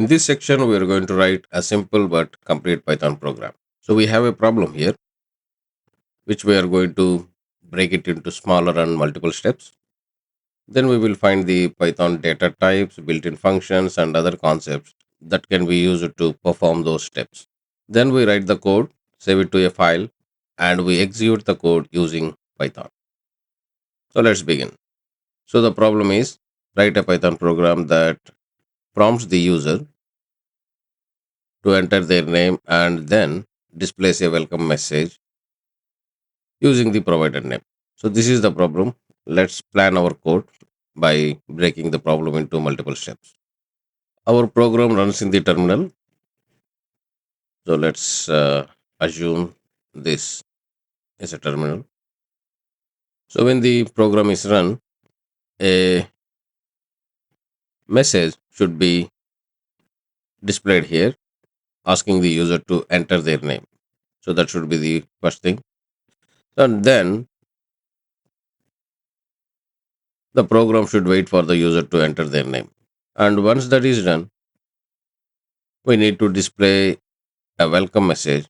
In this section, we are going to write a simple but complete Python program. So we have a problem here, which we are going to break it into smaller and multiple steps. Then we will find the Python data types, built-in functions, and other concepts that can be used to perform those steps. Then we write the code, save it to a file, and we execute the code using Python. So let's begin. So the problem is write a Python program that prompts the user to enter their name and then displays a welcome message using the provided name. So this is the problem. Let's plan our code by breaking the problem into multiple steps. Our program runs in the terminal. So let's assume this is a terminal. So when the program is run, a message should be displayed here asking the user to enter their name. So that should be the first thing. And then the program should wait for the user to enter their name. And once that is done, we need to display a welcome message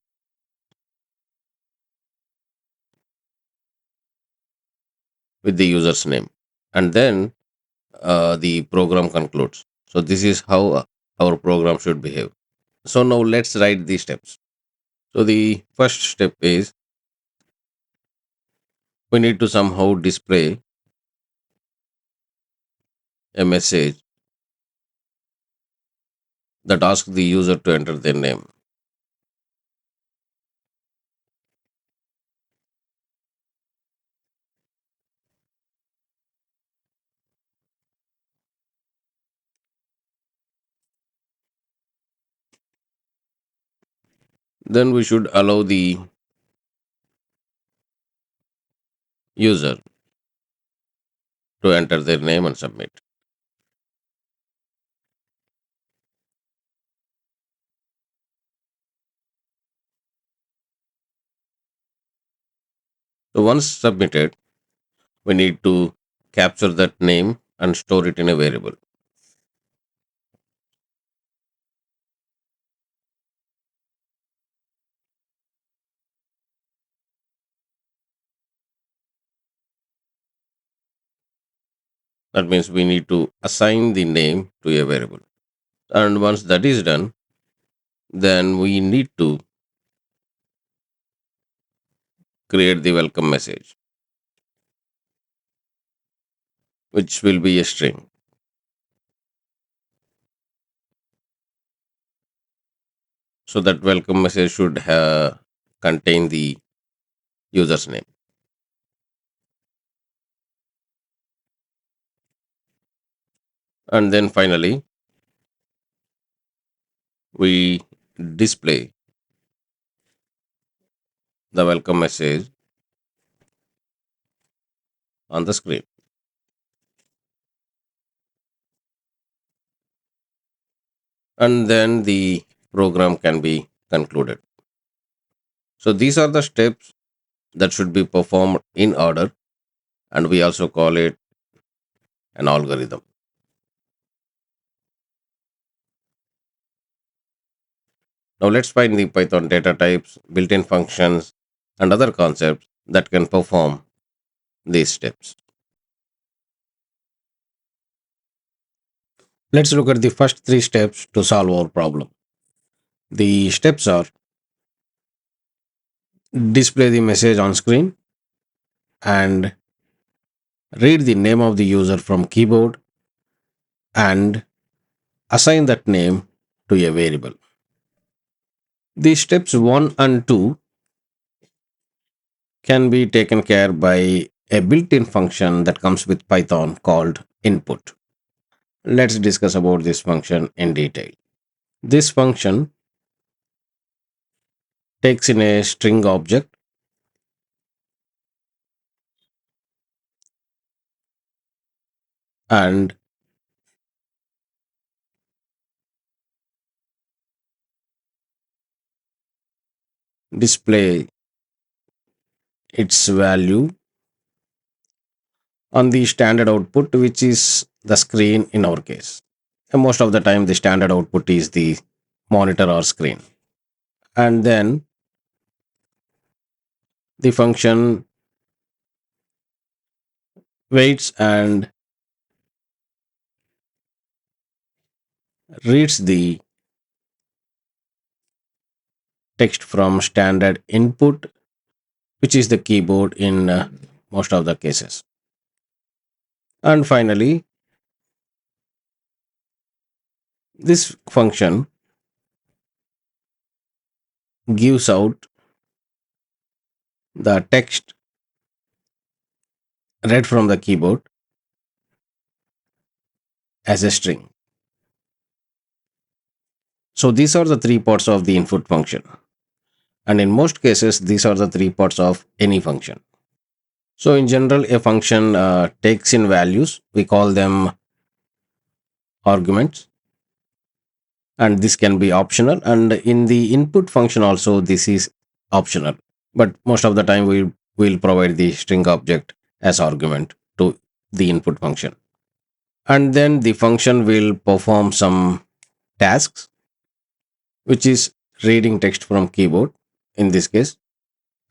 with the user's name. And then the program concludes. So this is how our program should behave. So now let's write the steps. So the first step is we need to somehow display a message that asks the user to enter their name. Then we should allow the user to enter their name and submit. So once submitted, we need to capture that name and store it in a variable. That means we need to assign the name to a variable. And once that is done, then we need to create the welcome message, which will be a string. So that welcome message should contain the user's name. And then finally, we display the welcome message on the screen. And then the program can be concluded. So these are the steps that should be performed in order, and we also call it an algorithm. Now let's find the Python data types, built-in functions, and other concepts that can perform these steps. Let's look at the first three steps to solve our problem. The steps are display the message on screen and read the name of the user from keyboard and assign that name to a variable. The steps 1 and 2 can be taken care by a built-in function that comes with Python called input. Let's discuss about this function in detail. This function takes in a string object and display its value on the standard output, which is the screen in our case. And most of the time, the standard output is the monitor or screen. And then the function waits and reads the text from standard input, which is the keyboard in most of the cases. And finally, this function gives out the text read from the keyboard as a string. So these are the three parts of the input function. And in most cases, these are the three parts of any function. So in general, a function takes in values. We call them arguments, and this can be optional. And in the input function also, this is optional. But most of the time, we will provide the string object as argument to the input function. And then the function will perform some tasks, which is reading text from keyboard in this case.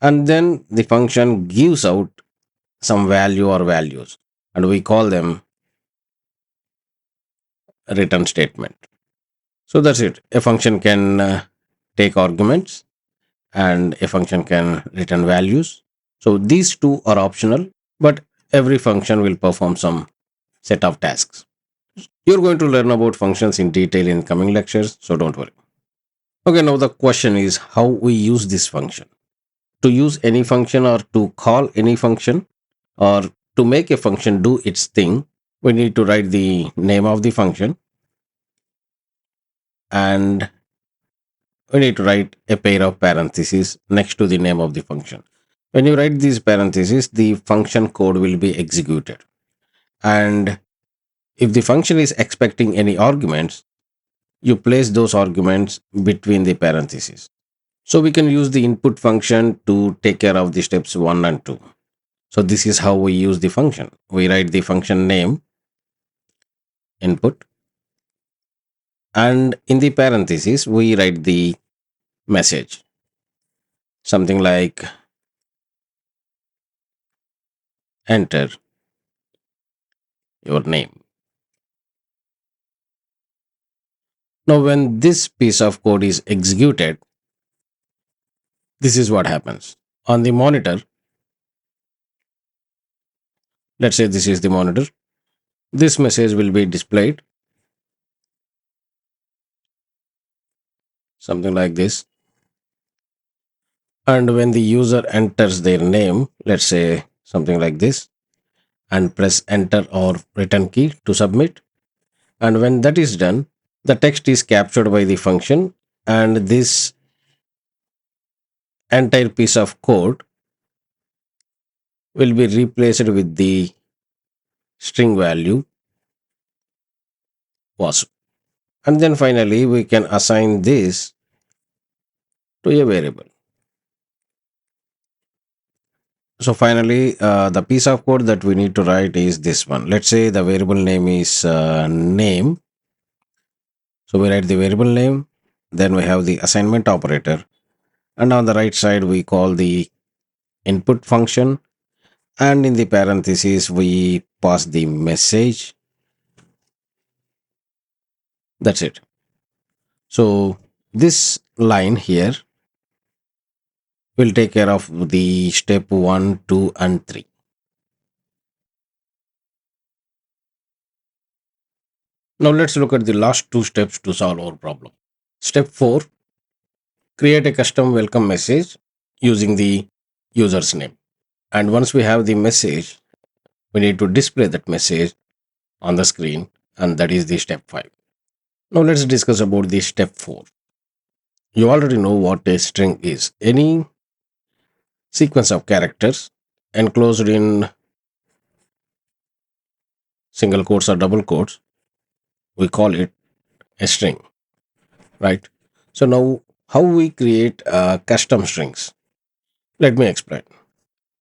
And then the function gives out some value or values, and we call them return statement. So that's it. A function can take arguments, and a function can return values. So these two are optional, but every function will perform some set of tasks. You're going to learn about functions in detail in coming lectures, so don't worry. Okay, now the question is how we use this function. To use any function or to call any function or to make a function do its thing, we need to write the name of the function, and we need to write a pair of parentheses next to the name of the function. When you write these parentheses, the function code will be executed. And if the function is expecting any arguments, you place those arguments between the parentheses. So we can use the input function to take care of the steps 1 and 2. So this is how we use the function. We write the function name input, and in the parentheses we write the message, something like enter your name. Now when this piece of code is executed, this is what happens. On the monitor, let's say this is the monitor, this message will be displayed, something like this. And when the user enters their name, let's say something like this, and press enter or return key to submit, and when that is done, the text is captured by the function, and this entire piece of code will be replaced with the string value was. And then finally we can assign this to a variable. So finally, the piece of code that we need to write is this one. Let's say the variable name is name. So we write the variable name, then we have the assignment operator, and on the right side we call the input function, and in the parentheses we pass the message. That's it. So this line here will take care of the step 1, 2, and 3. Now let's look at the last two steps to solve our problem. Step 4, create a custom welcome message using the user's name. And once we have the message, we need to display that message on the screen, and that is the step 5. Now let's discuss about the step 4. You already know what a string is. Any sequence of characters enclosed in single quotes or double quotes, we call it a string, right? So now how we create custom strings? Let me explain.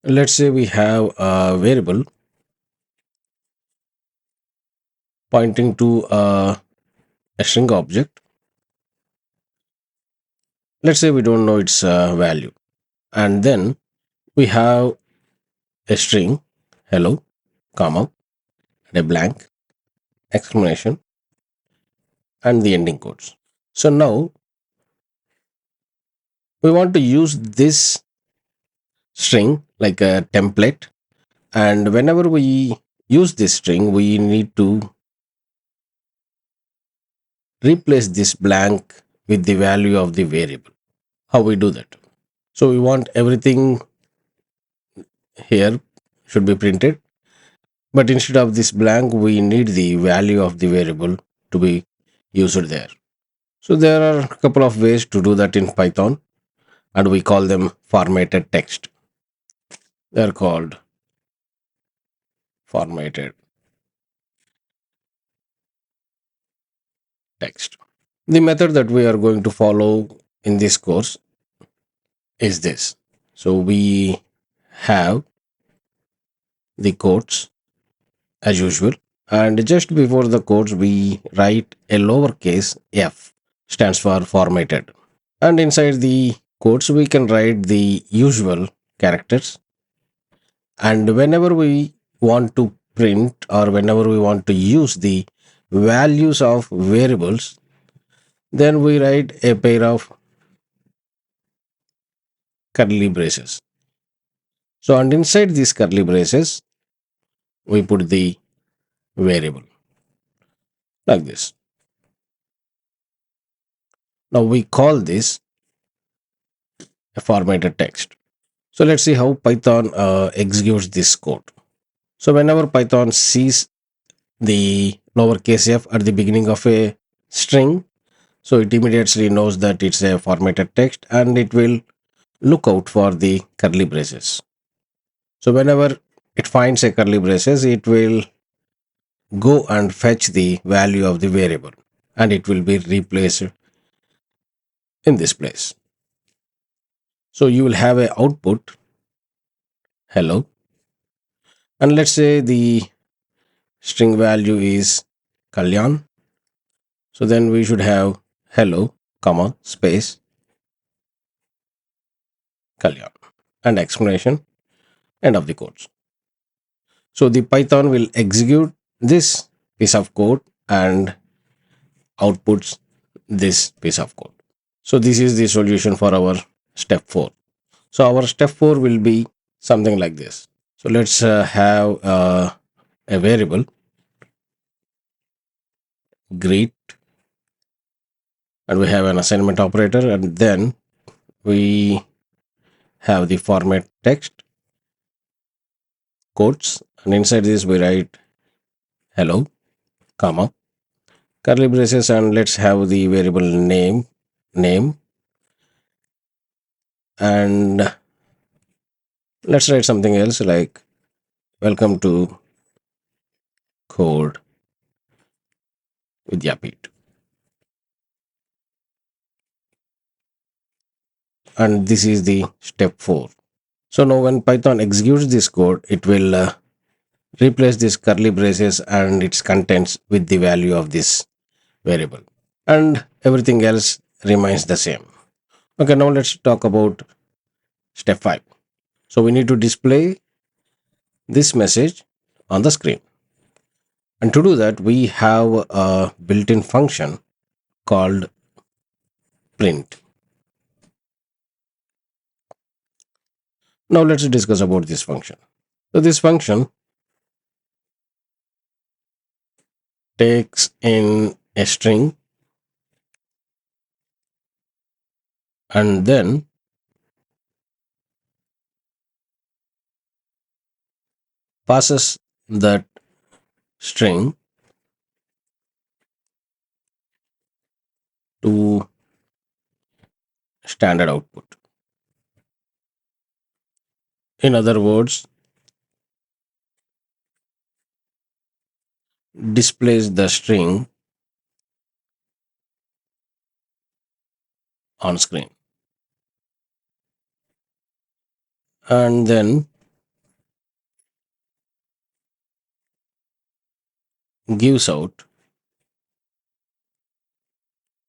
Let's say we have a variable pointing to a a string object. Let's say we don't know its value, and then we have a string hello, comma, and a blank exclamation and the ending quotes. So now we want to use this string like a template, and whenever we use this string we need to replace this blank with the value of the variable. How we do that? So we want everything here should be printed, but instead of this blank we need the value of the variable to be used there. So there are a couple of ways to do that in Python, and we call them formatted text. They're called formatted text. The method that we are going to follow in this course is this. So we have the quotes as usual, and just before the quotes we write a lowercase f, stands for formatted, and inside the quotes we can write the usual characters. And whenever we want to print or whenever we want to use the values of variables, then we write a pair of curly braces. So and inside these curly braces we put the variable like this. Now we call this a formatted text. So let's see how Python executes this code. So whenever Python sees the lowercase f at the beginning of a string, so it immediately knows that it's a formatted text and it will look out for the curly braces. So whenever it finds a curly braces, it will go and fetch the value of the variable and it will be replaced in this place. So you will have a output hello, and let's say the string value is Kalyan. So then we should have hello, comma, space Kalyan and explanation, end of the quotes. So the Python will execute this piece of code and outputs this piece of code. So this is the solution for our step 4. So our step 4 will be something like this. So let's have a variable greet, and we have an assignment operator, and then we have the format text quotes, and inside this we write hello, comma, curly braces, and let's have the variable name, and let's write something else like welcome to code with Yapit. And this is the step 4. So now when Python executes this code, it will replace this curly braces and its contents with the value of this variable, and everything else remains the same. Okay, now let's talk about step 5. So we need to display this message on the screen, and to do that we have a built-in function called print. Now let's discuss about this function. So this function takes in a string and then passes that string to standard output. In other words, displays the string on screen and then gives out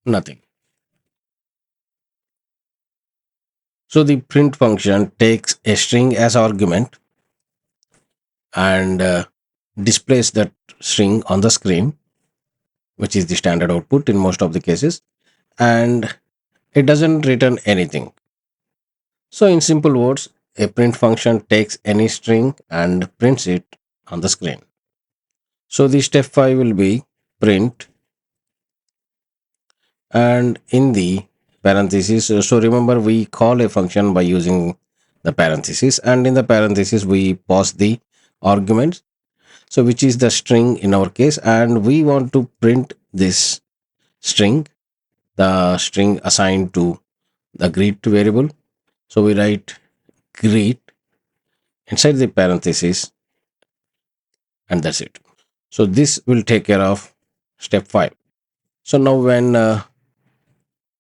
Nothing. So the print function takes a string as argument and displays that string on the screen, which is the standard output in most of the cases, and it doesn't return anything. So, in simple words, a print function takes any string and prints it on the screen. So, the step 5 will be print and in the parentheses. So, remember, we call a function by using the parentheses, and in the parentheses, we pass the arguments, so which is the string in our case, and we want to print this string, the string assigned to the greet variable. So, we write greet inside the parentheses, and that's it. So this will take care of step 5. So now when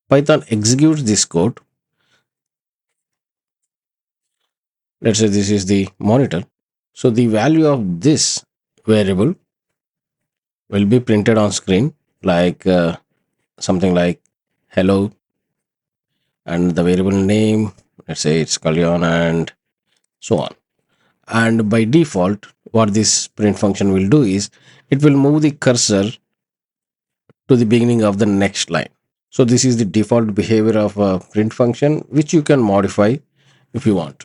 Python executes this code, let's say this is the monitor. So the value of this variable will be printed on screen, like something like hello, and the variable name, let's say it's Kalyan, and so on. And by default, what this print function will do is it will move the cursor to the beginning of the next line. So this is the default behavior of a print function, which you can modify if you want.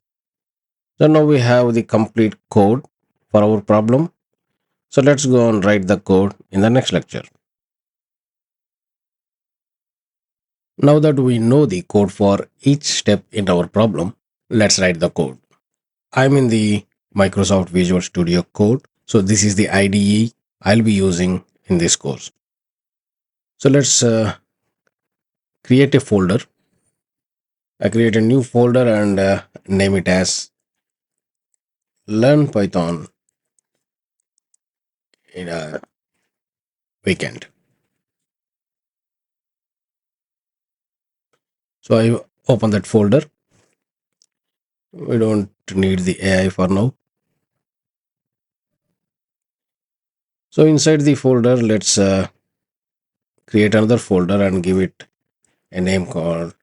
So now we have the complete code for our problem. So let's go and write the code in the next lecture. Now that we know the code for each step in our problem, let's write the code. I'm in the Microsoft Visual Studio Code. So this is the IDE I'll be using in this course. So let's create a folder. I create a new folder and name it as Learn Python in a weekend. So I open that folder. We don't need the AI for now. So inside the folder, let's create another folder and give it a name called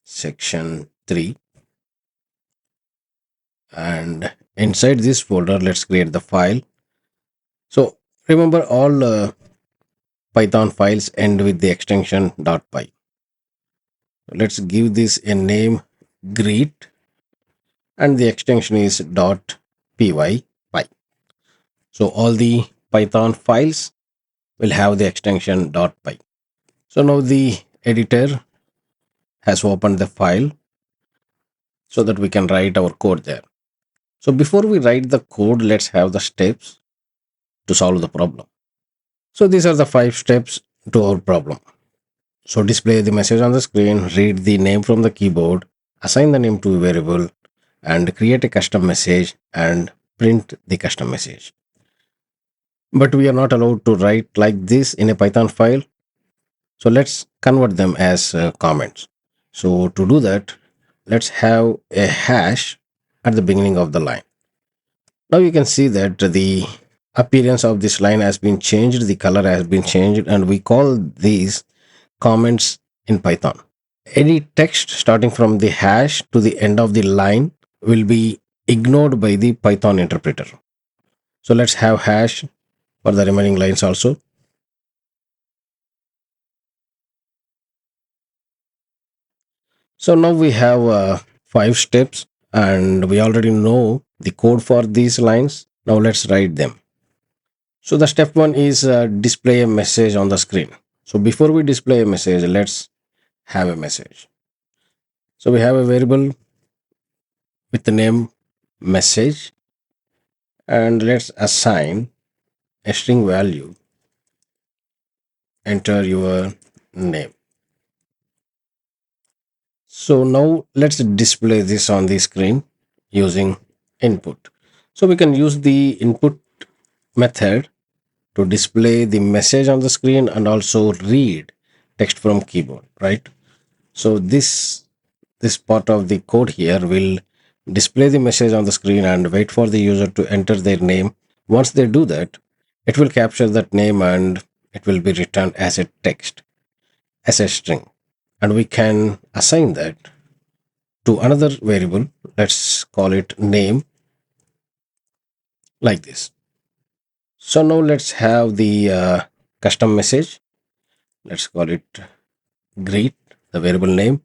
section 3. And inside this folder, let's create the file. So remember, all Python files end with the extension .py. Let's give this a name greet, and the extension is .py. So all the Python files will have the extension .py. So now the editor has opened the file so that we can write our code there. So before we write the code, let's have the steps to solve the problem. So these are the 5 steps to our problem. So display the message on the screen, read the name from the keyboard, assign the name to a variable, and create a custom message and print the custom message. But we are not allowed to write like this in a Python file. So let's convert them as comments. So to do that, let's have a hash at the beginning of the line. Now you can see that the appearance of this line has been changed, the color has been changed, and we call these comments in Python. Any text starting from the hash to the end of the line will be ignored by the Python interpreter. So let's have hash for the remaining lines also. So now we have 5 steps and we already know the code for these lines. Now let's write them. So the step 1 is display a message on the screen. So before we display a message, let's have a message. So we have a variable with the name message, and let's assign a string value. Enter your name. So now let's display this on the screen using input. So we can use the input method to display the message on the screen and also read text from keyboard, right? So this part of the code here will display the message on the screen and wait for the user to enter their name. Once they do that, it will capture that name and it will be returned as a text. as a string, and we can assign that to another variable. Let's call it name, like this. So now let's have the custom message. Let's call it greet, the variable name.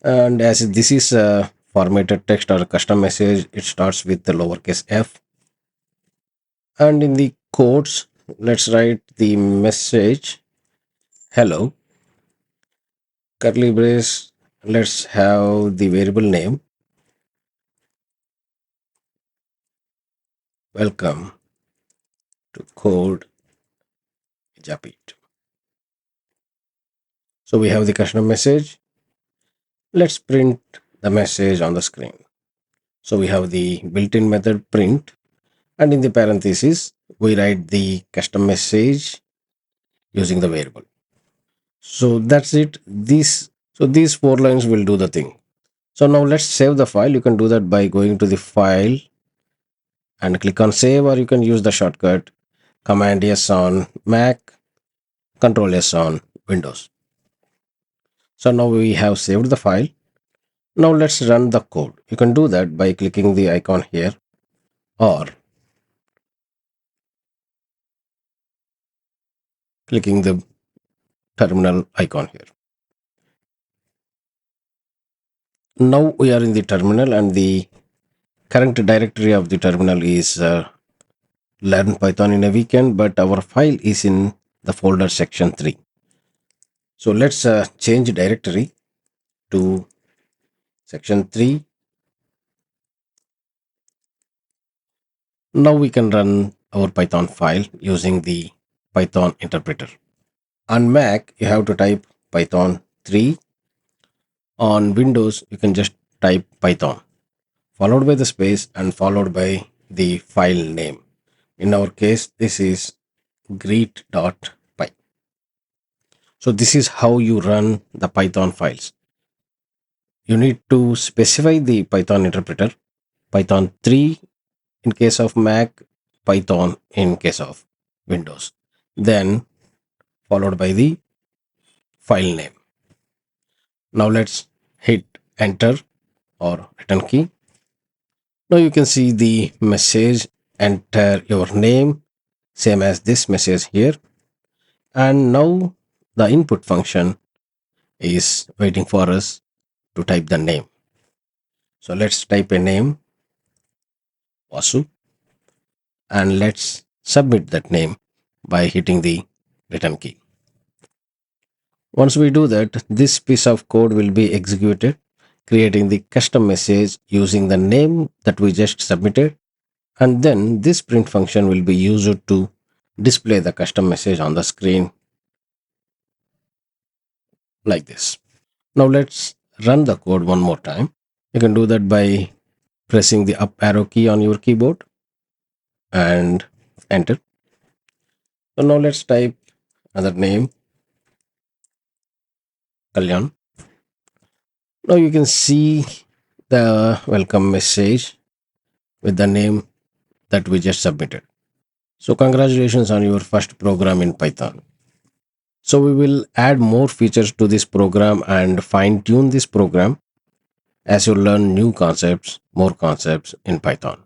And as this is a formatted text or a custom message, it starts with the lowercase f. And in the quotes, let's write the message hello, curly brace. Let's have the variable name welcome to Code Japit. So we have the custom message. Let's print the message on the screen. So we have the built-in method print, and in the parentheses we write the custom message using the variable. So that's it. These four lines will do the thing. So now let's save the file. You can do that by going to the file and click on save, or you can use the shortcut Command S on Mac, Control S on Windows. So now we have saved the file. Now let's run the code. You can do that by clicking the icon here, or clicking the terminal icon here. Now we are in the terminal, and the current directory of the terminal is learn Python in a weekend, but our file is in the folder section 3. So let's change directory to section 3. Now we can run our Python file using the Python interpreter. On Mac, you have to type Python 3. On Windows, you can just type Python, followed by the space and followed by the file name. In our case, this is greet.py. So this is how you run the Python files. You need to specify the Python interpreter, Python 3 in case of Mac, Python in case of Windows, then followed by the file name. Now let's hit enter or return key. Now you can see the message, enter your name, same as this message here. And now the input function is waiting for us to type the name. So let's type a name, Vasu, and let's submit that name by hitting the return key. Once we do that, this piece of code will be executed, creating the custom message using the name that we just submitted. And then this print function will be used to display the custom message on the screen like this. Now let's run the code one more time. You can do that by pressing the up arrow key on your keyboard and enter. So now let's type another name, Kalyan. Now you can see the welcome message with the name that we just submitted. So congratulations on your first program in Python. So we will add more features to this program and fine tune this program as you learn new concepts, more concepts in Python.